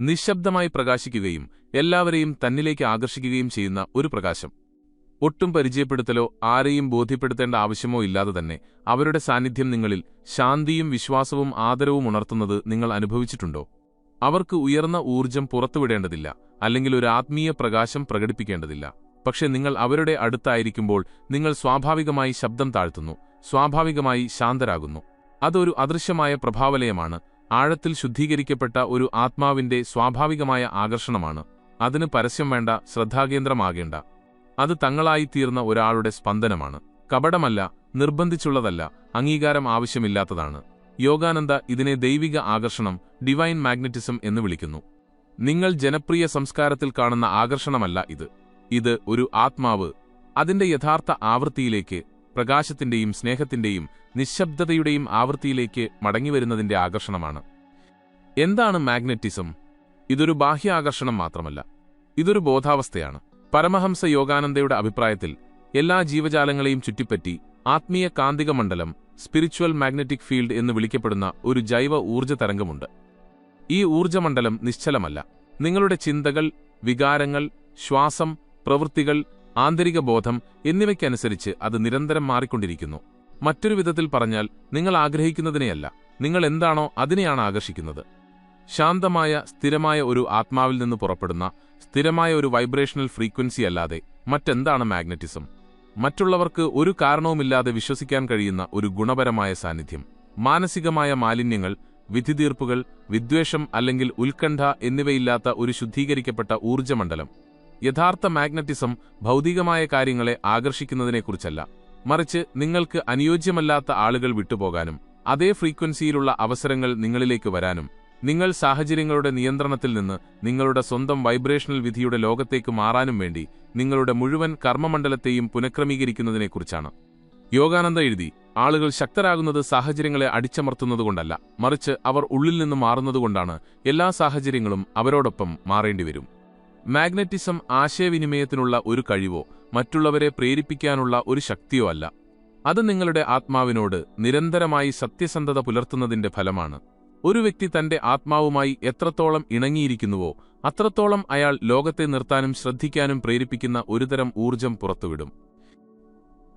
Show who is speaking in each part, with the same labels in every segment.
Speaker 1: നിശ്ശബ്ദമായി പ്രകാശിക്കുകയും എല്ലാവരെയും തന്നിലേക്ക് ആകർഷിക്കുകയും ചെയ്യുന്ന ഒരു പ്രകാശം. ഒട്ടും പരിചയപ്പെടുത്തലോ ആരെയും ബോധ്യപ്പെടുത്തേണ്ട ആവശ്യമോ ഇല്ലാതെ തന്നെ അവരുടെ സാന്നിധ്യം നിങ്ങളിൽ ശാന്തിയും വിശ്വാസവും ആദരവും ഉണർത്തുന്നത് നിങ്ങൾ അനുഭവിച്ചിട്ടുണ്ടോ? അവർക്ക് ഉയർന്ന ഊർജ്ജം പുറത്തുവിടേണ്ടതില്ല, അല്ലെങ്കിൽ ഒരു ആത്മീയ പ്രകാശം പ്രകടിപ്പിക്കേണ്ടതില്ല. പക്ഷെ നിങ്ങൾ അവരുടെ അടുത്തായിരിക്കുമ്പോൾ നിങ്ങൾ സ്വാഭാവികമായി ശബ്ദം താഴ്ത്തുന്നു, സ്വാഭാവികമായി ശാന്തരാകുന്നു. അതൊരു അദൃശ്യമായ പ്രഭാവലയമാണ്, ആഴത്തിൽ ശുദ്ധീകരിക്കപ്പെട്ട ഒരു ആത്മാവിന്റെ സ്വാഭാവികമായ ആകർഷണമാണ്. അതിന് പരസ്യം വേണ്ട, ശ്രദ്ധാകേന്ദ്രമാകേണ്ട. അത് തങ്ങളായിത്തീർന്ന ഒരാളുടെ സ്പന്ദനമാണ്. കപടമല്ല, നിർബന്ധിച്ചുള്ളതല്ല, അംഗീകാരം ആവശ്യമില്ലാത്തതാണ്. യോഗാനന്ദ ഇതിനെ ദൈവിക ആകർഷണം, ഡിവൈൻ മാഗ്നറ്റിസം എന്ന് വിളിക്കുന്നു. നിങ്ങൾ ജനപ്രിയ സംസ്കാരത്തിൽ കാണുന്ന ആകർഷണമല്ല ഇത് ഒരു ആത്മാവ് അതിന്റെ യഥാർത്ഥ ആവൃത്തിയിലേക്ക്, പ്രകാശത്തിന്റെയും സ്നേഹത്തിന്റെയും നിശ്ശബ്ദതയുടെയും ആവൃത്തിയിലേക്ക് മടങ്ങിവരുന്നതിന്റെ ആകർഷണമാണ്. എന്താണ് മാഗ്നറ്റിസം? ഇതൊരു ബാഹ്യ ആകർഷണം മാത്രമല്ല, ഇതൊരു ബോധാവസ്ഥയാണ്. പരമഹംസ യോഗാനന്ദയുടെ അഭിപ്രായത്തിൽ എല്ലാ ജീവജാലങ്ങളെയും ചുറ്റിപ്പറ്റി ആത്മീയ കാന്തിക മണ്ഡലം, സ്പിരിച്വൽ മാഗ്നറ്റിക് ഫീൽഡ് എന്ന് വിളിക്കപ്പെടുന്ന ഒരു ജൈവ ഊർജ്ജ തരംഗമുണ്ട്. ഈ ഊർജ്ജമണ്ഡലം നിശ്ചലമല്ല. നിങ്ങളുടെ ചിന്തകൾ, വികാരങ്ങൾ, ശ്വാസം, പ്രവൃത്തികൾ, ആന്തരിക ബോധം എന്നിവയ്ക്കനുസരിച്ച് അത് നിരന്തരം മാറിക്കൊണ്ടിരിക്കുന്നു. മറ്റൊരു വിധത്തിൽ പറഞ്ഞാൽ, നിങ്ങൾ ആഗ്രഹിക്കുന്നതിനെയല്ല, നിങ്ങൾ എന്താണോ അതിനെയാണ് ആകർഷിക്കുന്നത്. ശാന്തമായ, സ്ഥിരമായ ഒരു ആത്മാവിൽ നിന്ന് പുറപ്പെടുന്ന സ്ഥിരമായ ഒരു വൈബ്രേഷണൽ ഫ്രീക്വൻസി അല്ലാതെ മറ്റെന്താണ് മാഗ്നറ്റിസം? മറ്റുള്ളവർക്ക് ഒരു കാരണവുമില്ലാതെ വിശ്വസിക്കാൻ കഴിയുന്ന ഒരു ഗുണപരമായ സാന്നിധ്യം. മാനസികമായ മാലിന്യങ്ങൾ, വിധിതീർപ്പുകൾ, വിദ്വേഷം അല്ലെങ്കിൽ ഉത്കണ്ഠ എന്നിവയില്ലാത്ത ഒരു ശുദ്ധീകരിക്കപ്പെട്ട ഊർജ്ജമണ്ഡലം. യഥാർത്ഥ മാഗ്നറ്റിസം ഭൗതികമായ കാര്യങ്ങളെ ആകർഷിക്കുന്നതിനെക്കുറിച്ചല്ല, മറിച്ച് നിങ്ങൾക്ക് അനുയോജ്യമല്ലാത്ത ആളുകൾ വിട്ടുപോകാനും അതേ ഫ്രീക്വൻസിയിലുള്ള അവസരങ്ങൾ നിങ്ങളിലേക്ക് വരാനും നിങ്ങൾ സാഹചര്യങ്ങളുടെ നിയന്ത്രണത്തിൽ നിന്ന് നിങ്ങളുടെ സ്വന്തം വൈബ്രേഷണൽ വിധിയുടെ ലോകത്തേക്ക് മാറാനും വേണ്ടി നിങ്ങളുടെ മുഴുവൻ കർമ്മമണ്ഡലത്തെയും പുനഃക്രമീകരിക്കുന്നതിനെക്കുറിച്ചാണ്. യോഗാനന്ദ എഴുതി, ആളുകൾ ശക്തരാകുന്നത് സാഹചര്യങ്ങളെ അടിച്ചമർത്തുന്നതുകൊണ്ടല്ല, മറിച്ച് അവർ ഉള്ളിൽ നിന്ന് മാറുന്നതുകൊണ്ടാണ്. എല്ലാ സാഹചര്യങ്ങളും അവരോടൊപ്പം മാറേണ്ടിവരും. മാഗ്നറ്റിസം ആശയവിനിമയത്തിനുള്ള ഒരു കഴിവോ മറ്റുള്ളവരെ പ്രേരിപ്പിക്കാനുള്ള ഒരു ശക്തിയോ അല്ല. അത് നിങ്ങളുടെ ആത്മാവിനോട് നിരന്തരമായി സത്യസന്ധത പുലർത്തുന്നതിന്റെ ഫലമാണ്. ഒരു വ്യക്തി തന്റെ ആത്മാവുമായി എത്രത്തോളം ഇണങ്ങിയിരിക്കുന്നുവോ അത്രത്തോളം അയാൾ ലോകത്തെ നിർത്താനും ശ്രദ്ധിക്കാനും പ്രേരിപ്പിക്കുന്ന ഒരുതരം ഊർജ്ജം പുറത്തുവിടും.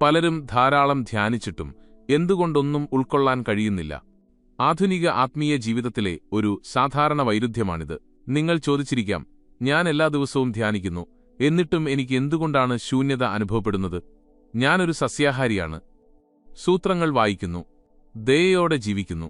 Speaker 1: പലരും ധാരാളം ധ്യാനിച്ചിട്ടും എന്തുകൊണ്ടൊന്നും ഉൾക്കൊള്ളാൻ കഴിയുന്നില്ല. ആധുനിക ആത്മീയ ജീവിതത്തിലെ ഒരു സാധാരണ വൈരുദ്ധ്യമാണിത്. നിങ്ങൾ ചോദിച്ചിരിക്കാം, ഞാൻ എല്ലാ ദിവസവും ധ്യാനിക്കുന്നു, എന്നിട്ടും എനിക്ക് എന്തുകൊണ്ടാണ് ശൂന്യത അനുഭവപ്പെടുന്നത്? ഞാനൊരു സസ്യാഹാരിയാണ്, സൂത്രങ്ങൾ വായിക്കുന്നു, ദയയോടെ ജീവിക്കുന്നു,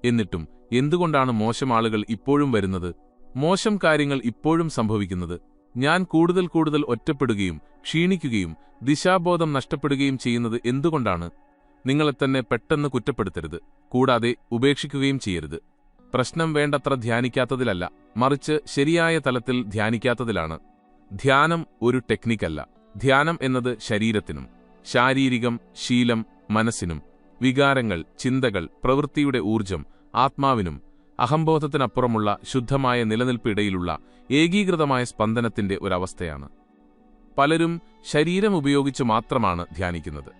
Speaker 1: എന്നിട്ടും എന്തുകൊണ്ടാണ് മോശം ആളുകൾ ഇപ്പോഴും വരുന്നത്, മോശം കാര്യങ്ങൾ ഇപ്പോഴും സംഭവിക്കുന്നത്? ഞാൻ കൂടുതൽ ഒറ്റപ്പെടുകയും ക്ഷീണിക്കുകയും ദിശാബോധം നഷ്ടപ്പെടുകയും ചെയ്യുന്നത് എന്തുകൊണ്ടാണ്? നിങ്ങളെത്തന്നെ പെട്ടെന്ന് കുറ്റപ്പെടുത്തരുത്, കൂടാതെ ഉപേക്ഷിക്കുകയും ചെയ്യരുത്. പ്രശ്നം വേണ്ടത്ര ധ്യാനിക്കാത്തതിലല്ല, മറിച്ച് ശരിയായ തലത്തിൽ ധ്യാനിക്കാത്തതിലാണ്. ധ്യാനം ഒരു ടെക്നിക്കല്ല. ധ്യാനം എന്നത് ശരീരത്തിനും, ശാരീരികം, ശീലം, മനസ്സിനും, വികാരങ്ങൾ, ചിന്തകൾ, പ്രവൃത്തിയുടെ ഊർജ്ജം, ആത്മാവിനും അഹംബോധത്തിനപ്പുറമുള്ള ശുദ്ധമായ നിലനിൽപ്പിടയിലുള്ള ഏകീകൃതമായ സ്പന്ദനത്തിന്റെ ഒരവസ്ഥയാണ്. പലരും ശരീരം ഉപയോഗിച്ച് മാത്രമാണ് ധ്യാനിക്കുന്നത്.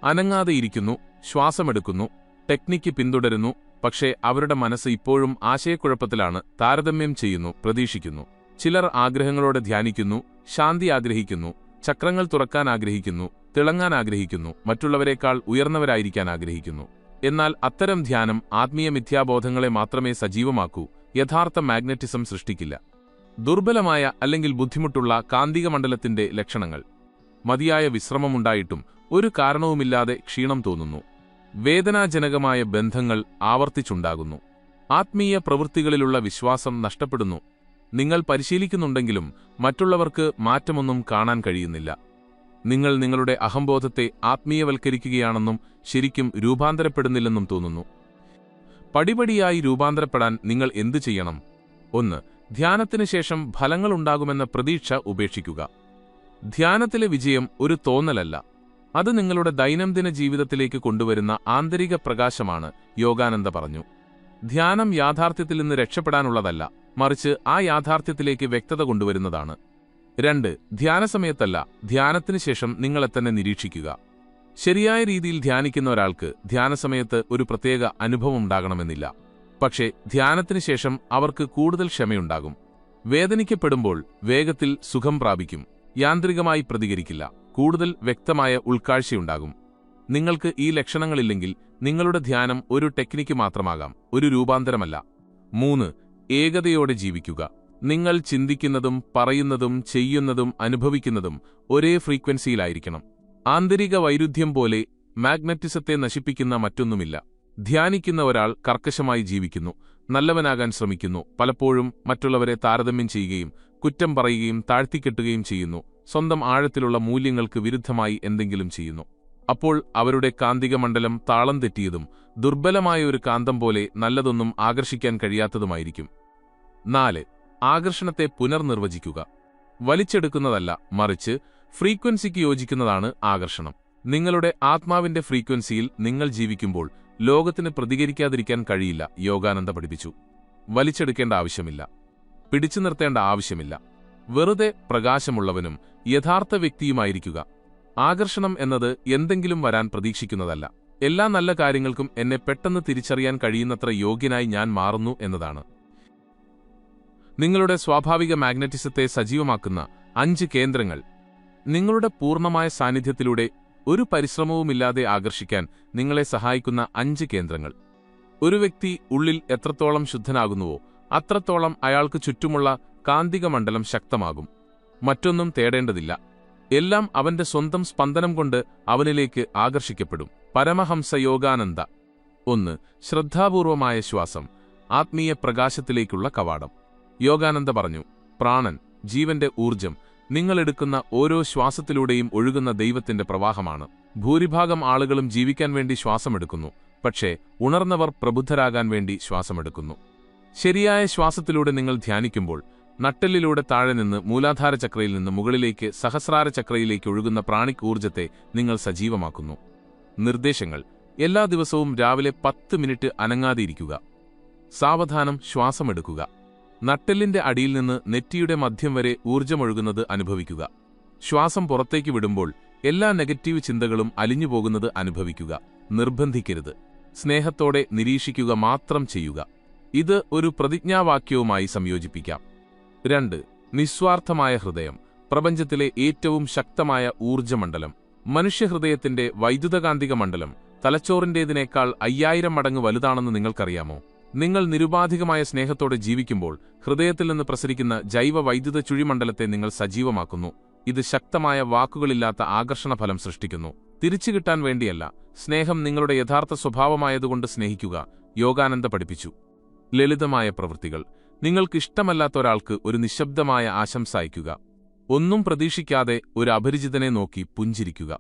Speaker 1: അനങ്ങാതെയിരിക്കുന്നു, ശ്വാസമെടുക്കുന്നു, ടെക്നിക്ക് പിന്തുടരുന്നു, പക്ഷേ അവരുടെ മനസ്സ് ഇപ്പോഴും ആശയക്കുഴപ്പത്തിലാണ്, താരതമ്യം ചെയ്യുന്നു, പ്രതീക്ഷിക്കുന്നു. ചിലർ ആഗ്രഹങ്ങളോടെ ധ്യാനിക്കുന്നു, ശാന്തി ആഗ്രഹിക്കുന്നു, ചക്രങ്ങൾ തുറക്കാൻ ആഗ്രഹിക്കുന്നു, തിളങ്ങാൻ ആഗ്രഹിക്കുന്നു, മറ്റുള്ളവരെക്കാൾ ഉയർന്നവരായിരിക്കാൻ ആഗ്രഹിക്കുന്നു. എന്നാൽ അത്തരം ധ്യാനം ആത്മീയ മിഥ്യാബോധങ്ങളെ മാത്രമേ സജീവമാക്കൂ, യഥാർത്ഥ മാഗ്നറ്റിസം സൃഷ്ടിക്കില്ല. ദുർബലമായ അല്ലെങ്കിൽ ബുദ്ധിമുട്ടുള്ള കാന്തിക മണ്ഡലത്തിന്റെ ലക്ഷണങ്ങൾ: മതിയായ വിശ്രമമുണ്ടായിട്ടും ഒരു കാരണവുമില്ലാതെ ക്ഷീണം തോന്നുന്നു, വേദനാജനകമായ ബന്ധങ്ങൾ ആവർത്തിച്ചുണ്ടാകുന്നു, ആത്മീയ പ്രവൃത്തികളിലുള്ള വിശ്വാസം നഷ്ടപ്പെടുന്നു. നിങ്ങൾ പരിശീലിക്കുന്നുണ്ടെങ്കിലും മറ്റുള്ളവർക്ക് മാറ്റമൊന്നും കാണാൻ കഴിയുന്നില്ല. നിങ്ങൾ നിങ്ങളുടെ അഹംബോധത്തെ ആത്മീയവൽക്കരിക്കുകയാണെന്നും ശരിക്കും രൂപാന്തരപ്പെടുന്നില്ലെന്നും തോന്നുന്നു. പടിപടിയായി രൂപാന്തരപ്പെടാൻ നിങ്ങൾ എന്തു ചെയ്യണം? 1. ധ്യാനത്തിന് ശേഷം ഫലങ്ങളുണ്ടാകുമെന്ന പ്രതീക്ഷ ഉപേക്ഷിക്കുക. ധ്യാനത്തിലെ വിജയം ഒരു തോന്നലല്ല, അത് നിങ്ങളുടെ ദൈനംദിന ജീവിതത്തിലേക്ക് കൊണ്ടുവരുന്ന ആന്തരിക പ്രകാശമാണ്. യോഗാനന്ദ പറഞ്ഞു, ധ്യാനം യാഥാർത്ഥ്യത്തിൽ നിന്ന് രക്ഷപ്പെടാനുള്ളതല്ല, മറിച്ച് ആ യാഥാർത്ഥ്യത്തിലേക്ക് വ്യക്തത കൊണ്ടുവരുന്നതാണ്. 2. ധ്യാനസമയത്തല്ല, ധ്യാനത്തിന് ശേഷം നിങ്ങളെത്തന്നെ നിരീക്ഷിക്കുക. ശരിയായ രീതിയിൽ ധ്യാനിക്കുന്ന ഒരാൾക്ക് ധ്യാനസമയത്ത് ഒരു പ്രത്യേക അനുഭവം ഉണ്ടാകണമെന്നില്ല, പക്ഷേ ധ്യാനത്തിന് ശേഷം അവർക്ക് കൂടുതൽ ക്ഷമയുണ്ടാകും, വേദനിക്കപ്പെടുമ്പോൾ വേഗത്തിൽ സുഖം പ്രാപിക്കും. യാന്ത്രികമായി പ്രതികരിക്കില്ല. കൂടുതൽ വ്യക്തമായ ഉൾക്കാഴ്ചയുണ്ടാകും. നിങ്ങൾക്ക് ഈ ലക്ഷണങ്ങളില്ലെങ്കിൽ നിങ്ങളുടെ ധ്യാനം ഒരു ടെക്നിക്ക് മാത്രമാകാം, ഒരു രൂപാന്തരമല്ല. 3. ഏകതയോടെ ജീവിക്കുക. നിങ്ങൾ ചിന്തിക്കുന്നതും പറയുന്നതും ചെയ്യുന്നതും അനുഭവിക്കുന്നതും ഒരേ ഫ്രീക്വൻസിയിലായിരിക്കണം. ആന്തരിക വൈരുദ്ധ്യം പോലെ മാഗ്നറ്റിസത്തെ നശിപ്പിക്കുന്ന മറ്റൊന്നുമില്ല. ധ്യാനിക്കുന്ന ഒരാൾ കർക്കശമായി ജീവിക്കുന്നു, നല്ലവനാകാൻ ശ്രമിക്കുന്നു, പലപ്പോഴും മറ്റുള്ളവരെ താരതമ്യം ചെയ്യുകയും കുറ്റം പറയുകയും താഴ്ത്തിക്കെട്ടുകയും ചെയ്യുന്നു, സ്വന്തം ആഴത്തിലുള്ള മൂല്യങ്ങൾക്ക് വിരുദ്ധമായി എന്തെങ്കിലും ചെയ്യുന്നു. അപ്പോൾ അവരുടെ കാന്തിക മണ്ഡലം താളം തെറ്റിയതും ദുർബലമായ ഒരു കാന്തം പോലെ നല്ലതൊന്നും ആകർഷിക്കാൻ കഴിയാത്തതുമായിരിക്കും. 4. ആകർഷണത്തെ പുനർനിർവചിക്കുക. വലിച്ചെടുക്കുന്നതല്ല, മറിച്ച് ഫ്രീക്വൻസിക്ക് യോജിക്കുന്നതാണ് ആകർഷണം. നിങ്ങളുടെ ആത്മാവിന്റെ ഫ്രീക്വൻസിയിൽ നിങ്ങൾ ജീവിക്കുമ്പോൾ ലോകത്തിന് പ്രതികരിക്കാതിരിക്കാൻ കഴിയില്ല. യോഗാനന്ദ പഠിപ്പിച്ചു. വലിച്ചെടുക്കേണ്ട ആവശ്യമില്ല, പിടിച്ചു നിർത്തേണ്ട ആവശ്യമില്ല. വെറുതെ പ്രകാശമുള്ളവനും യഥാർത്ഥ വ്യക്തിയുമായിരിക്കുക. ആകർഷണം എന്നത് എന്തെങ്കിലും വരാൻ പ്രതീക്ഷിക്കുന്നതല്ല. എല്ലാ നല്ല കാര്യങ്ങൾക്കും എന്നെ പെട്ടെന്ന് തിരിച്ചറിയാൻ കഴിയുന്നത്ര യോഗ്യനായി ഞാൻ മാറുന്നു എന്നതാണ്. നിങ്ങളുടെ സ്വാഭാവിക മാഗ്നറ്റിസത്തെ സജീവമാക്കുന്ന 5 കേന്ദ്രങ്ങൾ. നിങ്ങളുടെ പൂർണ്ണമായ സാന്നിധ്യത്തിലൂടെ ഒരു പരിശ്രമവുമില്ലാതെ ആകർഷിക്കാൻ നിങ്ങളെ സഹായിക്കുന്ന 5 കേന്ദ്രങ്ങൾ. ഒരു വ്യക്തി ഉള്ളിൽ എത്രത്തോളം ശുദ്ധനാകുന്നുവോ അത്രത്തോളം അയാൾക്ക് ചുറ്റുമുള്ള കാന്തിക മണ്ഡലം ശക്തമാകും. മറ്റൊന്നും തേടേണ്ടതില്ല. എല്ലാം അവന്റെ സ്വന്തം സ്പന്ദനം കൊണ്ട് അവനിലേക്ക് ആകർഷിക്കപ്പെടും. പരമഹംസ യോഗാനന്ദ. 1. ശ്രദ്ധാപൂർവമായ ശ്വാസം. ആത്മീയ പ്രകാശത്തിലേക്കുള്ള കവാടം. യോഗാനന്ദ പറഞ്ഞു, പ്രാണൻ, ജീവന്റെ ഊർജം, നിങ്ങളെടുക്കുന്ന ഓരോ ശ്വാസത്തിലൂടെയും ഒഴുകുന്ന ദൈവത്തിന്റെ പ്രവാഹമാണ്. ഭൂരിഭാഗം ആളുകളും ജീവിക്കാൻ വേണ്ടി ശ്വാസമെടുക്കുന്നു, പക്ഷേ ഉണർന്നവർ പ്രബുദ്ധരാകാൻ വേണ്ടി ശ്വാസമെടുക്കുന്നു. ശരിയായ ശ്വാസത്തിലൂടെ നിങ്ങൾ ധ്യാനിക്കുമ്പോൾ നട്ടെല്ലിലൂടെ താഴെ നിന്ന് മൂലാധാര ചക്രയിൽ നിന്ന് മുകളിലേക്ക് സഹസ്രാര ചക്രയിലേക്ക് ഒഴുകുന്ന പ്രാണിക് ഊർജത്തെ നിങ്ങൾ സജീവമാക്കുന്നു. നിർദ്ദേശങ്ങൾ. എല്ലാ ദിവസവും രാവിലെ 10 മിനിറ്റ് അനങ്ങാതെയിരിക്കുക. സാവധാനം ശ്വാസമെടുക്കുക. നട്ടെല്ലിന്റെ അടിയിൽ നിന്ന് നെറ്റിയുടെ മധ്യം വരെ ഊർജമൊഴുകുന്നത് അനുഭവിക്കുക. ശ്വാസം പുറത്തേക്ക് വിടുമ്പോൾ എല്ലാ നെഗറ്റീവ് ചിന്തകളും അലിഞ്ഞുപോകുന്നത് അനുഭവിക്കുക. നിർബന്ധിക്കരുത്. സ്നേഹത്തോടെ നിരീക്ഷിക്കുക മാത്രം ചെയ്യുക. ഇത് ഒരു പ്രതിജ്ഞാവാക്യവുമായി സംയോജിപ്പിക്കാം. 2. നിസ്വാർത്ഥമായ ഹൃദയം. പ്രപഞ്ചത്തിലെ ഏറ്റവും ശക്തമായ ഊർജ്ജമണ്ഡലം. മനുഷ്യഹൃദയത്തിന്റെ വൈദ്യുതകാന്തിക മണ്ഡലം തലച്ചോറിന്റേതിനേക്കാൾ 5000 മടങ്ങ് വലുതാണെന്ന് നിങ്ങൾക്കറിയാമോ? നിങ്ങൾ നിരുപാധികമായ സ്നേഹത്തോടെ ജീവിക്കുമ്പോൾ ഹൃദയത്തിൽ നിന്ന് പ്രസരിക്കുന്ന ജൈവ വൈദ്യുത ചുഴിമണ്ഡലത്തെ നിങ്ങൾ സജീവമാക്കുന്നു. ഇത് ശക്തമായ വാക്കുകളില്ലാത്ത ആകർഷണഫലം സൃഷ്ടിക്കുന്നു. തിരിച്ചുകിട്ടാൻ വേണ്ടിയല്ല, സ്നേഹം നിങ്ങളുടെ യഥാർത്ഥ സ്വഭാവമായതുകൊണ്ട് സ്നേഹിക്കുക. യോഗാനന്ദ പഠിപ്പിച്ചു. ലളിതമായ പ്രവൃത്തികൾ. നിങ്ങൾക്കിഷ്ടമല്ലാത്ത ഒരാൾക്ക് ഒരു നിശബ്ദമായ ആശംസ അയയ്ക്കുക. ഒന്നും പ്രതീക്ഷിക്കാതെ ഒരു അപരിചിതനെ നോക്കി പുഞ്ചിരിക്കുക.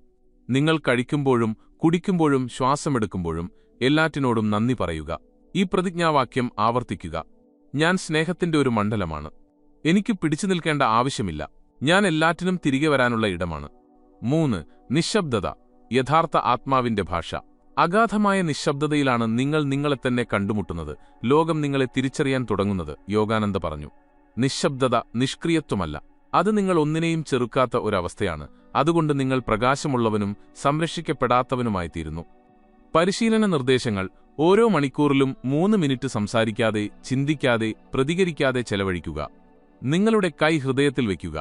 Speaker 1: നിങ്ങൾ കഴിക്കുമ്പോഴും കുടിക്കുമ്പോഴും ശ്വാസമെടുക്കുമ്പോഴും എല്ലാറ്റിനോടും നന്ദി പറയുക. ഈ പ്രതിജ്ഞാവാക്യം ആവർത്തിക്കുക. ഞാൻ സ്നേഹത്തിന്റെ ഒരു മണ്ഡലമാണ്. എനിക്ക് പിടിച്ചു നിൽക്കേണ്ട ആവശ്യമില്ല. ഞാൻ എല്ലാറ്റിനും തിരികെ വരാനുള്ള ഇടമാണ്. 3. നിശ്ശബ്ദത. യഥാർത്ഥ ആത്മാവിന്റെ ഭാഷ. അഗാധമായ നിശ്ശബ്ദതയിലാണ് നിങ്ങൾ നിങ്ങളെത്തന്നെ കണ്ടുമുട്ടുന്നത്, ലോകം നിങ്ങളെ തിരിച്ചറിയാൻ തുടങ്ങുന്നത്. യോഗാനന്ദ പറഞ്ഞു, നിശ്ശബ്ദത നിഷ്ക്രിയത്വമല്ല, അത് നിങ്ങൾ ഒന്നിനെയും ചെറുക്കാത്ത ഒരവസ്ഥയാണ്. അതുകൊണ്ട് നിങ്ങൾ പ്രകാശമുള്ളവനും സംരക്ഷിക്കപ്പെടാത്തവനുമായിത്തീരുന്നു. പരിശീലന നിർദ്ദേശങ്ങൾ. ഓരോ മണിക്കൂറിലും 3 മിനിറ്റ് സംസാരിക്കാതെ, ചിന്തിക്കാതെ, പ്രതികരിക്കാതെ ചെലവഴിക്കുക. നിങ്ങളുടെ കൈ ഹൃദയത്തിൽ വയ്ക്കുക.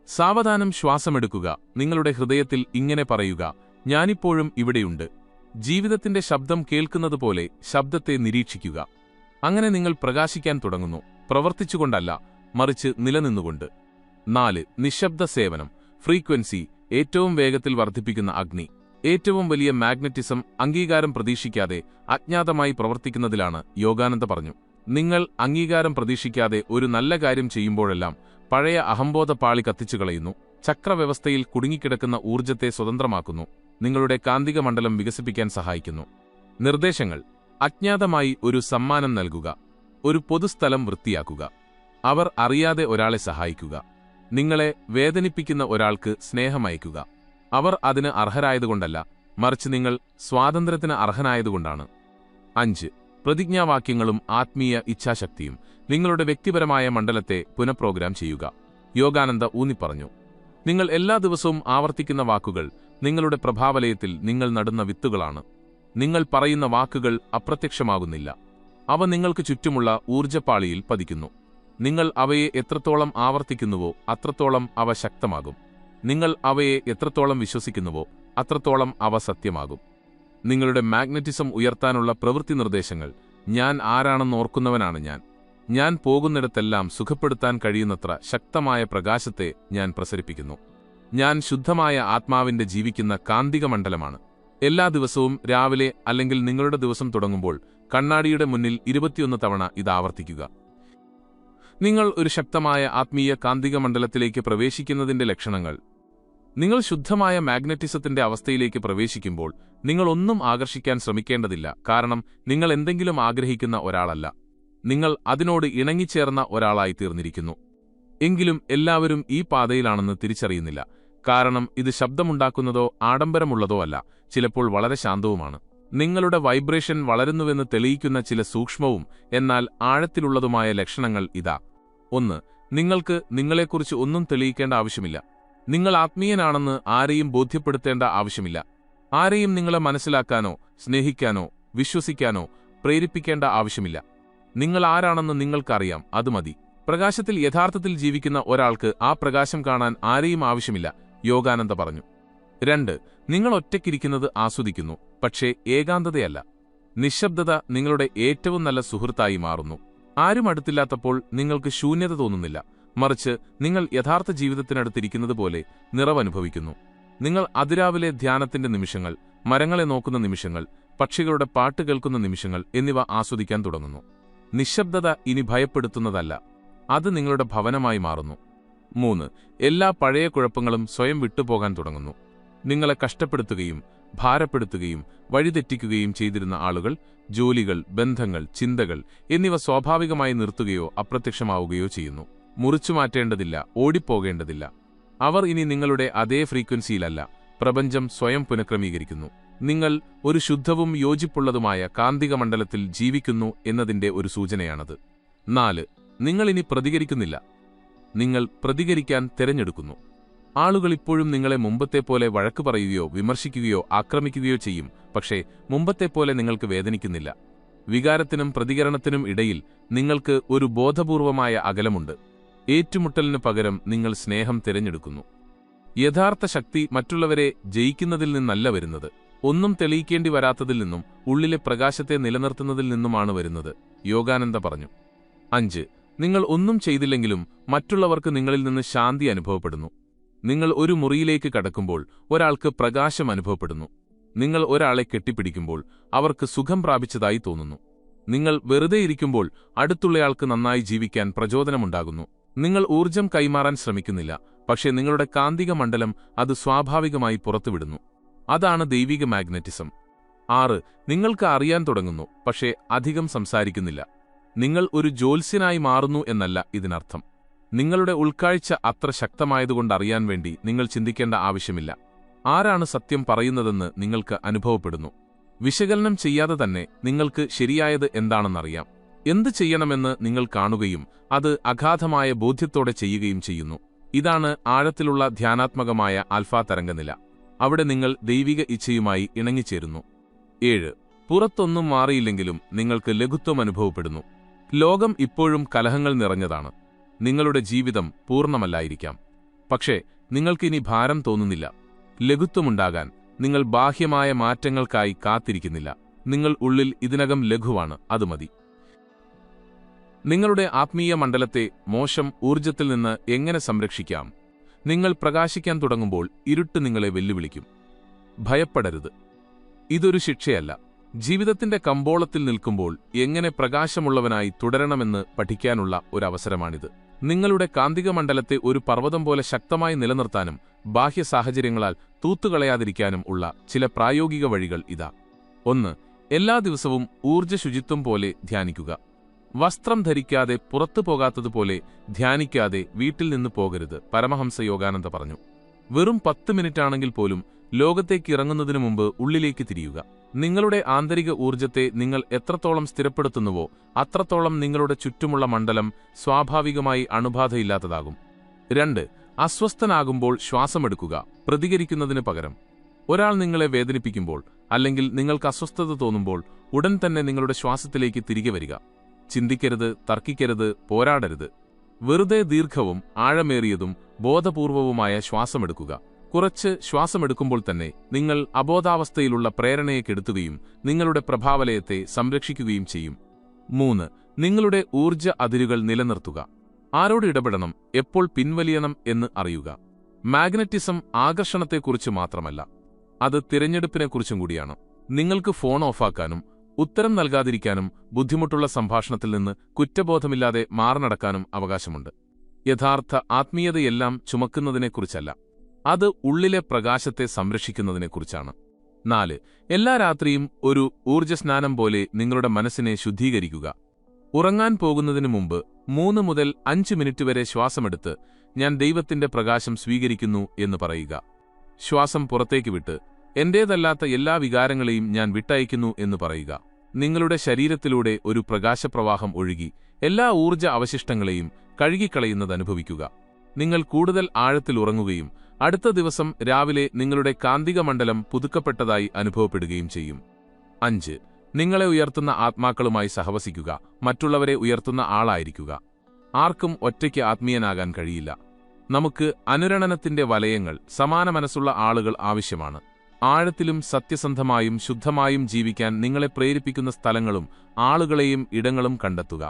Speaker 1: സാവധാനം ശ്വാസമെടുക്കുക. നിങ്ങളുടെ ഹൃദയത്തിൽ ഇങ്ങനെ പറയുക, ഞാനിപ്പോഴും ഇവിടെയുണ്ട്. ജീവിതത്തിന്റെ ശബ്ദം കേൾക്കുന്നതുപോലെ ശബ്ദത്തെ നിരീക്ഷിക്കുക. അങ്ങനെ നിങ്ങൾ പ്രകാശിക്കാൻ തുടങ്ങുന്നു, പ്രവർത്തിച്ചുകൊണ്ടല്ല, മറിച്ച് നിലനിന്നുകൊണ്ട്. 4. നിശബ്ദ സേവനം. ഫ്രീക്വൻസി ഏറ്റവും വേഗത്തിൽ വർദ്ധിപ്പിക്കുന്ന അഗ്നി. ഏറ്റവും വലിയ മാഗ്നറ്റിസം അംഗീകാരം പ്രതീക്ഷിക്കാതെ അജ്ഞാതമായി പ്രവർത്തിക്കുന്നതിലാണ്. യോഗാനന്ദ പറഞ്ഞു, നിങ്ങൾ അംഗീകാരം പ്രതീക്ഷിക്കാതെ ഒരു നല്ല കാര്യം ചെയ്യുമ്പോഴെല്ലാം പഴയ അഹംബോധ പാളി കത്തിച്ചുകളയുന്നു. ചക്രവ്യവസ്ഥയിൽ കുടുങ്ങിക്കിടക്കുന്ന ഊർജ്ജത്തെ സ്വതന്ത്രമാക്കുന്നു. നിങ്ങളുടെ കാന്തിക മണ്ഡലം വികസിപ്പിക്കാൻ സഹായിക്കുന്നു. നിർദ്ദേശങ്ങൾ. അജ്ഞാതമായി ഒരു സമ്മാനം നൽകുക. ഒരു പൊതുസ്ഥലം വൃത്തിയാക്കുക. അവർ അറിയാതെ ഒരാളെ സഹായിക്കുക. നിങ്ങളെ വേദനിപ്പിക്കുന്ന ഒരാൾക്ക് സ്നേഹമയക്കുക. അവർ അതിന് അർഹരായതുകൊണ്ടല്ല, മറിച്ച് നിങ്ങൾ സ്വാതന്ത്ര്യത്തിന് അർഹനായതുകൊണ്ടാണ്. 5. പ്രതിജ്ഞാവാക്യങ്ങളും ആത്മീയ ഇച്ഛാശക്തിയും. നിങ്ങളുടെ വ്യക്തിപരമായ മണ്ഡലത്തെ പുനഃപ്രോഗ്രാം ചെയ്യുക. യോഗാനന്ദ ഊന്നിപ്പറഞ്ഞു, നിങ്ങൾ എല്ലാ ദിവസവും ആവർത്തിക്കുന്ന വാക്കുകൾ നിങ്ങളുടെ പ്രഭാവലയത്തിൽ നിങ്ങൾ നടുന്ന വിത്തുകളാണ്. നിങ്ങൾ പറയുന്ന വാക്കുകൾ അപ്രത്യക്ഷമാകുന്നില്ല, അവ നിങ്ങൾക്ക് ചുറ്റുമുള്ള ഊർജ്ജപ്പാളിയിൽ പതിക്കുന്നു. നിങ്ങൾ അവയെ എത്രത്തോളം ആവർത്തിക്കുന്നുവോ അത്രത്തോളം അവ ശക്തമാകും. നിങ്ങൾ അവയെ എത്രത്തോളം വിശ്വസിക്കുന്നുവോ അത്രത്തോളം അവ സത്യമാകും. നിങ്ങളുടെ മാഗ്നറ്റിസം ഉയർത്താനുള്ള പ്രവൃത്തി നിർദ്ദേശങ്ങൾ: ഞാൻ ആരാണെന്നോർക്കുന്നവനാണ് ഞാൻ. ഞാൻ പോകുന്നിടത്തെല്ലാം സുഖപ്പെടുത്താൻ കഴിയുന്നത്ര ശക്തമായ പ്രകാശത്തെ ഞാൻ പ്രസരിപ്പിക്കുന്നു. ഞാൻ ശുദ്ധമായ ആത്മാവിന്റെ ജീവിക്കുന്ന കാന്തിക മണ്ഡലമാണ്. എല്ലാ ദിവസവും രാവിലെ അല്ലെങ്കിൽ നിങ്ങളുടെ ദിവസം തുടങ്ങുമ്പോൾ കണ്ണാടിയുടെ മുന്നിൽ 21 തവണ ഇത് ആവർത്തിക്കുക. നിങ്ങൾ ഒരു ശക്തമായ ആത്മീയ കാന്തിക മണ്ഡലത്തിലേക്ക് പ്രവേശിക്കുന്നതിന്റെ ലക്ഷണങ്ങൾ: നിങ്ങൾ ശുദ്ധമായ മാഗ്നറ്റിസത്തിന്റെ അവസ്ഥയിലേക്ക് പ്രവേശിക്കുമ്പോൾ നിങ്ങൾ ഒന്നും ആകർഷിക്കാൻ ശ്രമിക്കേണ്ടതില്ല, കാരണം നിങ്ങൾ എന്തെങ്കിലും ആഗ്രഹിക്കുന്ന ഒരാളല്ല. നിങ്ങൾ അതിനോട് ഇണങ്ങിച്ചേർന്ന ഒരാളായി തീർന്നിരിക്കുന്നു. എങ്കിലും എല്ലാവരും ഈ പാതയിലാണെന്ന് തിരിച്ചറിയുന്നില്ല, കാരണം ഇത് ശബ്ദമുണ്ടാക്കുന്നതോ ആഡംബരമുള്ളതോ അല്ല, ചിലപ്പോൾ വളരെ ശാന്തവുമാണ്. നിങ്ങളുടെ വൈബ്രേഷൻ വളരുന്നുവെന്ന് തെളിയിക്കുന്ന ചില സൂക്ഷ്മവും എന്നാൽ ആഴത്തിലുള്ളതുമായ ലക്ഷണങ്ങൾ ഇതാ. 1. നിങ്ങൾക്ക് നിങ്ങളെക്കുറിച്ച് ഒന്നും തെളിയിക്കേണ്ട ആവശ്യമില്ല. നിങ്ങൾ ആത്മീയനാണെന്ന് ആരെയും ബോധ്യപ്പെടുത്തേണ്ട ആവശ്യമില്ല. ആരെയും നിങ്ങളെ മനസ്സിലാക്കാനോ സ്നേഹിക്കാനോ വിശ്വസിക്കാനോ പ്രേരിപ്പിക്കേണ്ട ആവശ്യമില്ല. നിങ്ങൾ ആരാണെന്ന് നിങ്ങൾക്കറിയാം, അത് മതി. പ്രകാശത്തിൽ യഥാർത്ഥത്തിൽ ജീവിക്കുന്ന ഒരാൾക്ക് ആ പ്രകാശം കാണാൻ ആരെയും ആവശ്യമില്ല, യോഗാനന്ദ പറഞ്ഞു. 2. നിങ്ങൾ ഒറ്റയ്ക്കിരിക്കുന്നത് ആസ്വദിക്കുന്നു, പക്ഷേ ഏകാന്തതയല്ല. നിശബ്ദത നിങ്ങളുടെ ഏറ്റവും നല്ല സുഹൃത്തായി മാറുന്നു. ആരും അടുത്തില്ലാത്തപ്പോൾ നിങ്ങൾക്ക് ശൂന്യത തോന്നുന്നില്ല, മറിച്ച് നിങ്ങൾ യഥാർത്ഥ ജീവിതത്തിനടുത്തിരിക്കുന്നത് പോലെ നിറവനുഭവിക്കുന്നു. നിങ്ങൾ അതിരാവിലെ ധ്യാനത്തിന്റെ നിമിഷങ്ങൾ, മരങ്ങളെ നോക്കുന്ന നിമിഷങ്ങൾ, പക്ഷികളുടെ പാട്ട് കേൾക്കുന്ന നിമിഷങ്ങൾ എന്നിവ ആസ്വദിക്കാൻ തുടങ്ങുന്നു. നിശബ്ദത ഇനി ഭയപ്പെടുത്തുന്നതല്ല, അത് നിങ്ങളുടെ ഭവനമായി മാറുന്നു. 3. എല്ലാ പഴയ കുഴപ്പങ്ങളും സ്വയം വിട്ടുപോകാൻ തുടങ്ങുന്നു. നിങ്ങളെ കഷ്ടപ്പെടുത്തുകയും ഭാരപ്പെടുത്തുകയും വഴിതെറ്റിക്കുകയും ചെയ്തിരുന്ന ആളുകൾ, ജോലികൾ, ബന്ധങ്ങൾ, ചിന്തകൾ എന്നിവ സ്വാഭാവികമായി നിർത്തുകയോ അപ്രത്യക്ഷമാവുകയോ ചെയ്യുന്നു. മുറിച്ചുമാറ്റേണ്ടതില്ല, ഓടിപ്പോകേണ്ടതില്ല. അവർ ഇനി നിങ്ങളുടെ അതേ ഫ്രീക്വൻസിയിലല്ല. പ്രപഞ്ചം സ്വയം പുനഃക്രമീകരിക്കുന്നു. നിങ്ങൾ ഒരു ശുദ്ധവും യോജിപ്പുള്ളതുമായ കാന്തിക മണ്ഡലത്തിൽ ജീവിക്കുന്നു എന്നതിന്റെ ഒരു സൂചനയാണത്. 4. നിങ്ങളിനി പ്രതികരിക്കുന്നില്ല, നിങ്ങൾ പ്രതികരിക്കാൻ തിരഞ്ഞെടുക്കുന്നു. ആളുകൾ ഇപ്പോഴും നിങ്ങളെ മുമ്പത്തെപ്പോലെ വഴക്കു പറയുകയോ വിമർശിക്കുകയോ ആക്രമിക്കുകയോ ചെയ്യും, പക്ഷേ മുമ്പത്തെപ്പോലെ നിങ്ങൾക്ക് വേദനിക്കുന്നില്ല. വികാരത്തിനും പ്രതികരണത്തിനും ഇടയിൽ നിങ്ങൾക്ക് ഒരു ബോധപൂർവമായ അകലമുണ്ട്. ഏറ്റുമുട്ടലിനു പകരം നിങ്ങൾ സ്നേഹം തിരഞ്ഞെടുക്കുന്നു. യഥാർത്ഥ ശക്തി മറ്റുള്ളവരെ ജയിക്കുന്നതിൽ നിന്നല്ല വരുന്നത്, ഒന്നും തെളിയിക്കേണ്ടി വരാത്തതിൽ നിന്നും ഉള്ളിലെ പ്രകാശത്തെ നിലനിർത്തുന്നതിൽ നിന്നുമാണ് വരുന്നത്, യോഗാനന്ദ പറഞ്ഞു. 5. നിങ്ങൾ ഒന്നും ചെയ്തില്ലെങ്കിലും മറ്റുള്ളവർക്ക് നിങ്ങളിൽ നിന്ന് ശാന്തി അനുഭവപ്പെടുന്നു. നിങ്ങൾ ഒരു മുറിയിലേക്ക് കടക്കുമ്പോൾ ഒരാൾക്ക് പ്രകാശം അനുഭവപ്പെടുന്നു. നിങ്ങൾ ഒരാളെ കെട്ടിപ്പിടിക്കുമ്പോൾ അവർക്ക് സുഖം പ്രാപിച്ചതായി തോന്നുന്നു. നിങ്ങൾ വെറുതെ ഇരിക്കുമ്പോൾ അടുത്തുള്ളയാൾക്ക് നന്നായി ജീവിക്കാൻ പ്രചോദനമുണ്ടാകുന്നു. നിങ്ങൾ ഊർജം കൈമാറാൻ ശ്രമിക്കുന്നില്ല, പക്ഷേ നിങ്ങളുടെ കാന്തിക മണ്ഡലം അത് സ്വാഭാവികമായി പുറത്തുവിടുന്നു. അതാണ് ദൈവിക മാഗ്നറ്റിസം. 6. നിങ്ങൾക്ക് അറിയാൻ തുടങ്ങുന്നു, പക്ഷേ അധികം സംസാരിക്കുന്നില്ല. നിങ്ങൾ ഒരു ജ്യോത്സ്യനായി മാറുന്നു എന്നല്ല ഇതിനർത്ഥം. നിങ്ങളുടെ ഉൾക്കാഴ്ച അത്ര ശക്തമായതുകൊണ്ടറിയാൻ വേണ്ടി നിങ്ങൾ ചിന്തിക്കേണ്ട ആവശ്യമില്ല. ആരാണ് സത്യം പറയുന്നതെന്ന് നിങ്ങൾക്ക് അനുഭവപ്പെടുന്നു. വിശകലനം ചെയ്യാതെ തന്നെ നിങ്ങൾക്ക് ശരിയായത് എന്താണെന്നറിയാം. എന്ത് ചെയ്യണമെന്ന് നിങ്ങൾ കാണുകയും അത് അഗാധമായ ബോധ്യത്തോടെ ചെയ്യുകയും ചെയ്യുന്നു. ഇതാണ് ആഴത്തിലുള്ള ധ്യാനാത്മകമായ ആൽഫാ തരംഗനില. അവിടെ നിങ്ങൾ ദൈവിക ഇച്ഛയുമായി ഇണങ്ങിച്ചേരുന്നു. 7. പുറത്തൊന്നും മാറിയില്ലെങ്കിലും നിങ്ങൾക്ക് ലഘുത്വം അനുഭവപ്പെടുന്നു. ലോകം ഇപ്പോഴും കലഹങ്ങൾ നിറഞ്ഞതാണ്. നിങ്ങളുടെ ജീവിതം പൂർണ്ണമല്ലായിരിക്കാം, പക്ഷേ നിങ്ങൾക്കിനി ഭാരം തോന്നുന്നില്ല. ലഘുത്വമുണ്ടാകാൻ നിങ്ങൾ ബാഹ്യമായ മാറ്റങ്ങൾക്കായി കാത്തിരിക്കുന്നില്ല. നിങ്ങൾ ഉള്ളിൽ ഇതിനകം ലഘുവാണ്, അത് മതി. നിങ്ങളുടെ ആത്മീയ മണ്ഡലത്തെ മോശം ഊർജത്തിൽ നിന്ന് എങ്ങനെ സംരക്ഷിക്കാം? നിങ്ങൾ പ്രകാശിക്കാൻ തുടങ്ങുമ്പോൾ ഇരുട്ട് നിങ്ങളെ വെല്ലുവിളിക്കും. ഭയപ്പെടരുത്, ഇതൊരു ശിക്ഷയല്ല. ജീവിതത്തിന്റെ കമ്പോളത്തിൽ നിൽക്കുമ്പോൾ എങ്ങനെ പ്രകാശമുള്ളവനായി തുടരണമെന്ന് പഠിക്കാനുള്ള ഒരവസരമാണിത്. നിങ്ങളുടെ കാന്തിക മണ്ഡലത്തെ ഒരു പർവ്വതം പോലെ ശക്തമായി നിലനിർത്താനും ബാഹ്യ സാഹചര്യങ്ങളാൽ തൂത്തുകളയാതിരിക്കാനും ഉള്ള ചില പ്രായോഗിക വഴികൾ ഇതാ. 1. എല്ലാ ദിവസവും ഊർജ്ജ ശുചിത്വം പോലെ ധ്യാനിക്കുക. വസ്ത്രം ധരിക്കാതെ പുറത്തു പോകാത്തതുപോലെ ധ്യാനിക്കാതെ വീട്ടിൽ നിന്ന് പോകരുത്, പരമഹംസ യോഗാനന്ദ പറഞ്ഞു. വെറും 10 മിനിറ്റാണെങ്കിൽ പോലും ലോകത്തേക്ക് ഇറങ്ങുന്നതിനു മുമ്പ് ഉള്ളിലേക്ക് തിരിയുക. നിങ്ങളുടെ ആന്തരിക ഊർജ്ജത്തെ നിങ്ങൾ എത്രത്തോളം സ്ഥിരപ്പെടുത്തുന്നുവോ അത്രത്തോളം നിങ്ങളുടെ ചുറ്റുമുള്ള മണ്ഡലം സ്വാഭാവികമായി അണുബാധയില്ലാത്തതാകും. 2. അസ്വസ്ഥനാകുമ്പോൾ ശ്വാസമെടുക്കുക, പ്രതികരിക്കുന്നതിന് പകരം. ഒരാൾ നിങ്ങളെ വേദനിപ്പിക്കുമ്പോൾ അല്ലെങ്കിൽ നിങ്ങൾക്ക് അസ്വസ്ഥത തോന്നുമ്പോൾ ഉടൻ തന്നെ നിങ്ങളുടെ ശ്വാസത്തിലേക്ക് തിരികെ വരിക. ചിന്തിക്കരുത്, തർക്കിക്കരുത്, പോരാടരുത്. വെറുതെ ദീർഘവും ആഴമേറിയതും ബോധപൂർവവുമായ ശ്വാസമെടുക്കുക. കുറച്ച് ശ്വാസമെടുക്കുമ്പോൾ തന്നെ നിങ്ങൾ അബോധാവസ്ഥയിലുള്ള പ്രേരണയെ കെടുത്തുകയും നിങ്ങളുടെ പ്രഭാവലയത്തെ സംരക്ഷിക്കുകയും ചെയ്യും. 3. നിങ്ങളുടെ ഊർജ്ജ അതിരുകൾ നിലനിർത്തുക. ആരോട് ഇടപെടണം, എപ്പോൾ പിൻവലിയണം എന്ന് അറിയുക. മാഗ്നറ്റിസം ആകർഷണത്തെക്കുറിച്ച് മാത്രമല്ല, അത് തിരഞ്ഞെടുപ്പിനെക്കുറിച്ചും കൂടിയാണ്. നിങ്ങൾക്ക് ഫോൺ ഓഫാക്കാനും ഉത്തരം നൽകാതിരിക്കാനും ബുദ്ധിമുട്ടുള്ള സംഭാഷണത്തിൽ നിന്ന് കുറ്റബോധമില്ലാതെ മാറിനടക്കാനും അവകാശമുണ്ട്. യഥാർത്ഥ ആത്മീയതയെല്ലാം ചുമക്കുന്നതിനെക്കുറിച്ചല്ല, അത് ഉള്ളിലെ പ്രകാശത്തെ സംരക്ഷിക്കുന്നതിനെക്കുറിച്ചാണ്. 4. എല്ലാ രാത്രിയും ഒരു ഊർജ്ജസ്നാനം പോലെ നിങ്ങളുടെ മനസ്സിനെ ശുദ്ധീകരിക്കുക. ഉറങ്ങാൻ പോകുന്നതിനു മുമ്പ് 3 മുതൽ 5 മിനിറ്റ് വരെ ശ്വാസമെടുത്ത് ഞാൻ ദൈവത്തിന്റെ പ്രകാശം സ്വീകരിക്കുന്നു എന്ന് പറയുക. ശ്വാസം പുറത്തേക്ക് വിട്ട് എന്റേതല്ലാത്ത എല്ലാ വികാരങ്ങളെയും ഞാൻ വിട്ടയക്കുന്നു എന്ന് പറയുക. നിങ്ങളുടെ ശരീരത്തിലൂടെ ഒരു പ്രകാശപ്രവാഹം ഒഴുകി എല്ലാ ഊർജ്ജ അവശിഷ്ടങ്ങളെയും കഴുകിക്കളയുന്നതനുഭവിക്കുക. നിങ്ങൾ കൂടുതൽ ആഴത്തിൽ ഉറങ്ങുകയും അടുത്ത ദിവസം രാവിലെ നിങ്ങളുടെ കാന്തിക മണ്ഡലം പുതുക്കപ്പെട്ടതായി അനുഭവപ്പെടുകയും ചെയ്യും. 5. നിങ്ങളെ ഉയർത്തുന്ന ആത്മാക്കളുമായി സഹവസിക്കുക. മറ്റുള്ളവരെ ഉയർത്തുന്ന ആളായിരിക്കുക. ആർക്കും ഒറ്റയ്ക്ക് ആത്മീയനാകാൻ കഴിയില്ല. നമുക്ക് അനുരണനത്തിന്റെ വലയങ്ങൾ, സമാന മനസ്സുള്ള ആളുകൾ ആവശ്യമാണ്. ആഴത്തിലും സത്യസന്ധമായും ശുദ്ധമായും ജീവിക്കാൻ നിങ്ങളെ പ്രേരിപ്പിക്കുന്ന സ്ഥലങ്ങളും ആളുകളെയും ഇടങ്ങളും കണ്ടെത്തുക.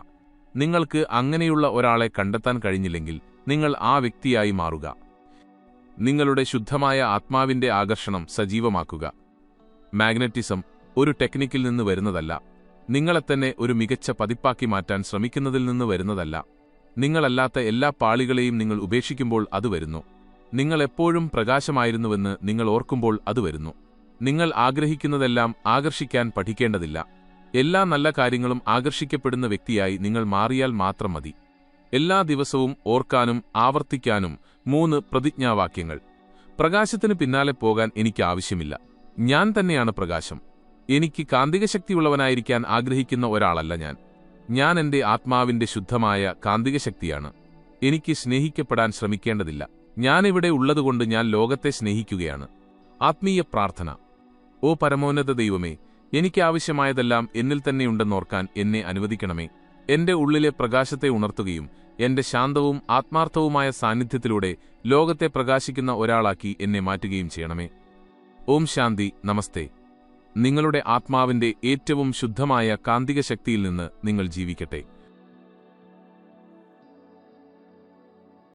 Speaker 1: നിങ്ങൾക്ക് അങ്ങനെയുള്ള ഒരാളെ കണ്ടെത്താൻ കഴിഞ്ഞില്ലെങ്കിൽ നിങ്ങൾ ആ വ്യക്തിയായി മാറുക. നിങ്ങളുടെ ശുദ്ധമായ ആത്മാവിന്റെ ആകർഷണം സജീവമാക്കുക. മാഗ്നറ്റിസം ഒരു ടെക്നിക്കിൽ നിന്ന് വരുന്നതല്ല. നിങ്ങളെത്തന്നെ ഒരു മികച്ച പതിപ്പാക്കി മാറ്റാൻ ശ്രമിക്കുന്നതിൽ നിന്ന് വരുന്നതല്ല. നിങ്ങളല്ലാത്ത എല്ലാ പാളികളെയും നിങ്ങൾ ഉപേക്ഷിക്കുമ്പോൾ അത് വരുന്നു. നിങ്ങൾ എപ്പോഴും പ്രകാശമായിരുന്നുവെന്ന് നിങ്ങൾ ഓർക്കുമ്പോൾ അത് വരുന്നു. നിങ്ങൾ ആഗ്രഹിക്കുന്നതെല്ലാം ആകർഷിക്കാൻ പഠിക്കേണ്ടതില്ല. എല്ലാ നല്ല കാര്യങ്ങളും ആകർഷിക്കപ്പെടുന്ന വ്യക്തിയായി നിങ്ങൾ മാറിയാൽ മാത്രം മതി. എല്ലാ ദിവസവും ഓർക്കാനും ആവർത്തിക്കാനും 3 പ്രതിജ്ഞാവാക്യങ്ങൾ. പ്രകാശത്തിന് പിന്നാലെ പോകാൻ എനിക്ക് ആവശ്യമില്ല. ഞാൻ തന്നെയാണ് പ്രകാശം. എനിക്ക് കാന്തികശക്തിയുള്ളവനായിരിക്കാൻ ആഗ്രഹിക്കുന്ന ഒരാളല്ല ഞാൻ. ഞാൻ എന്റെ ആത്മാവിന്റെ ശുദ്ധമായ കാന്തികശക്തിയാണ്. എനിക്ക് സ്നേഹിക്കപ്പെടാൻ ശ്രമിക്കേണ്ടതില്ല. ഞാനിവിടെ ഉള്ളതുകൊണ്ട് ഞാൻ ലോകത്തെ സ്നേഹിക്കുകയാണ്. ആത്മീയ പ്രാർത്ഥന. ഓ പരമോന്നത ദൈവമേ, എനിക്കാവശ്യമായതെല്ലാം എന്നിൽ തന്നെയുണ്ടെന്നോർക്കാൻ എന്നെ അനുവദിക്കണമേ. എന്റെ ഉള്ളിലെ പ്രകാശത്തെ ഉണർത്തുകയും എന്റെ ശാന്തവും ആത്മാർത്ഥവുമായ സാന്നിധ്യത്തിലൂടെ ലോകത്തെ പ്രകാശിക്കുന്ന ഒരാളാക്കി എന്നെ മാറ്റുകയും ചെയ്യണമേ. ഓം ശാന്തി. നമസ്തേ. നിങ്ങളുടെ ആത്മാവിന്റെ ഏറ്റവും ശുദ്ധമായ കാന്തിക ശക്തിയിൽ നിന്ന് നിങ്ങൾ ജീവിക്കട്ടെ.